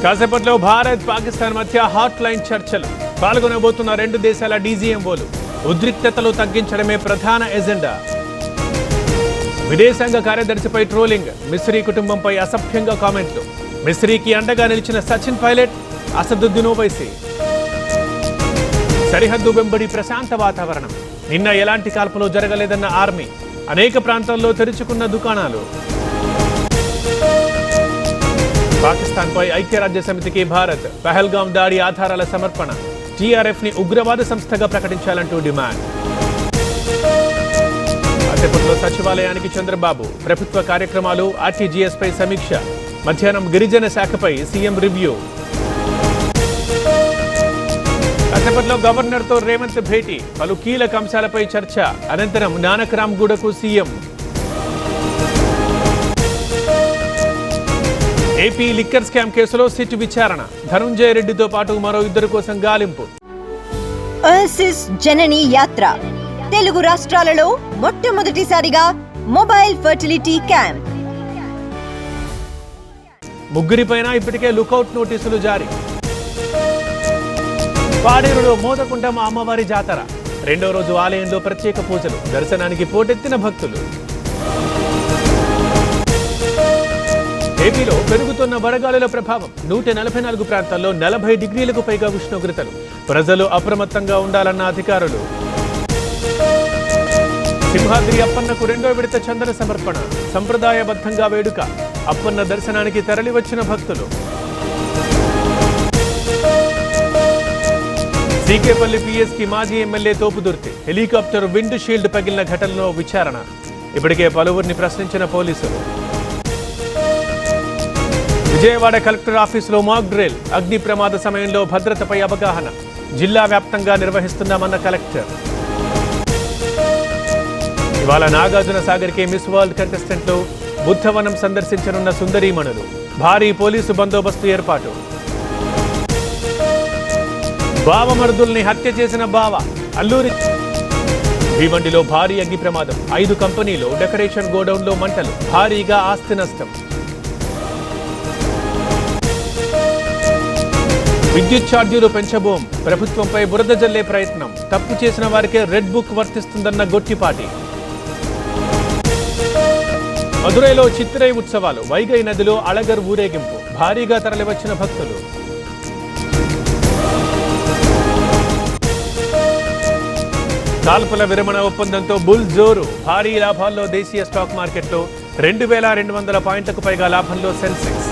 కాసేపట్లో భారత్ పాకిస్తాన్ మధ్య hot line చర్చలు. పాల్గొనబోతున్న రెండు దేశాల డీజీఎంఓలు ఉద్రిక్తతలు తగ్గించడమే ప్రధాన ఎజెండా. విదేశాంగ కార్యదర్శిపై ట్రోలింగ్, మిస్రీ కుటుంబంపై అసభ్యంగా కామెంట్లు. మిస్రీకి అండగా నిలిచిన సచిన్ పైలట్, అసదుద్దీన్ ఓవైసీ. సరిహద్దు వెంబడి ప్రశాంత వాతావరణం. నిన్న ఎలాంటి కాల్పులు జరగలేదన్న ఆర్మీ. అనేక ప్రాంతాల్లో తెరుచుకున్న దుకాణాలు. పాకిస్తాన్పై ఐక్యరాజ్య సమితికి భారత్ పహల్గాం దాడి ఆధారాల సమర్పణ. టీఆర్ఎఫ్ ని ఉగ్రవాద సంస్థగా ప్రకటించాలంటూ డిమాండ్. కాసేపట్లో సచివాలయానికి చంద్రబాబు. ప్రభుత్వ కార్యక్రమాలు, ఆర్టీజీఎస్ పై సమీక్ష. మధ్యాహ్నం గిరిజన శాఖపై సీఎం రివ్యూ. కాసేపట్లో గవర్నర్ తో రేవంత్ భేటీ. పలు కీలక అంశాలపై చర్చ. అనంతరం నానక్రామ్ గూడకు సీఎం. ఏపీ లిక్కర్ స్కామ్ కేసులో సిట్ విచారణ. ధనుంజయ రెడ్డితో పాటు మరో ఇద్దరు కోసం గాలింపు. ఓఎసిస్ జనని యాత్ర. తెలుగు రాష్ట్రాలలో మొట్టమొదటిసారిగా మొబైల్ ఫర్టిలిటీ క్యాంప్. ముగ్గురిపైన ఇప్పటికే లుకౌట్ నోటీసులు జారీ. పాడేరులో మోదకుంటం అమ్మవారి జాతర. రెండో రోజు ఆలయంలో ప్రత్యేక పూజలు. దర్శనానికి పోటెత్తిన భక్తులు. ఏపీలో పెరుగుతున్న వడగాలుల ప్రభావం. 144 ప్రాంతాల్లో 40 డిగ్రీలకు పైగా ఉష్ణోగ్రతలు. ప్రజలు అప్రమత్తంగా ఉండాలన్న అధికారులు. సింహాద్రి అప్పన్నకు రెండో విడత చందన సమర్పణ. సంప్రదాయబద్ధంగా వేడుక. అప్పన్న దర్శనానికి తరలివచ్చిన భక్తులు. సీకేపల్లి పిఎస్కి మాజీ MLA Thopudurthi. Helicopter wind shield పగిలిన ఘటనలో విచారణ. ఇప్పటికే పలువురిని ప్రశ్నించిన పోలీసులు. విజయవాడ కలెక్టర్ ఆఫీసులో మాక్ డ్రిల్. అగ్ని ప్రమాద సమయంలో భద్రతపై అవగాహన. జిల్లా వ్యాప్తంగా నిర్వహిస్తున్నామన్న కలెక్టర్. ఇవాళ నాగార్జున సాగర్కి మిస్ వరల్డ్ కంటెస్టెంట్లు. బుద్ధవనం సందర్శించనున్న సుందరీమణులు. భారీ పోలీసు బందోబస్తు ఏర్పాటు. బావమరుదుల్ని హత్య చేసిన బావ. అల్లూరి భీమండిలో భారీ అగ్ని ప్రమాదం. 5 కంపెనీలో డెకరేషన్ గోడౌన్లో మంటలు. భారీగా ఆస్తి నష్టం. విద్యుత్ ఛార్జీలు పెంచబోం. ప్రభుత్వంపై బురద జల్లే ప్రయత్నం. తప్పు చేసిన వారికే రెడ్ బుక్ వర్తిస్తుందన్న గొట్టిపాటి. మదురైలో చిత్రై ఉత్సవాలు. వైగై నదిలో అళగర్ ఊరేగింపు. భారీగా తరలివచ్చిన భక్తులు. కాల్పుల విరమణ ఒప్పందంతో బుల్ జోరు. భారీ లాభాల్లో దేశీయ స్టాక్ మార్కెట్లో. 2200 పాయింట్లకు పైగా లాభంలో సెన్సెక్స్.